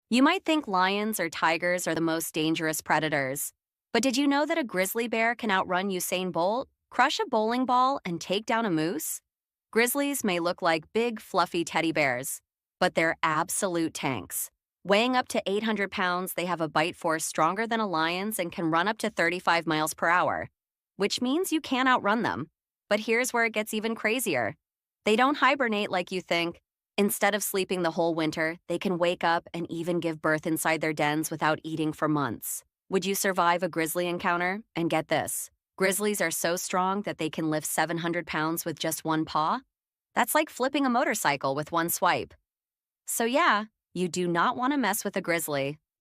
You might think lions or tigers are the most dangerous predators. But did you know that a grizzly bear can outrun Usain Bolt, crush a bowling ball, and take down a moose? Grizzlies may look like big, fluffy teddy bears, but they're absolute tanks. Weighing up to 800 pounds, they have a bite force stronger than a lion's and can run up to 35 miles per hour, which means you can't outrun them. But here's where it gets even crazier. They don't hibernate like you think. Instead of sleeping the whole winter, they can wake up and even give birth inside their dens without eating for months. Would you survive a grizzly encounter? And get this, grizzlies are so strong that they can lift 700 pounds with just one paw. That's like flipping a motorcycle with one swipe. So yeah, you do not want to mess with a grizzly.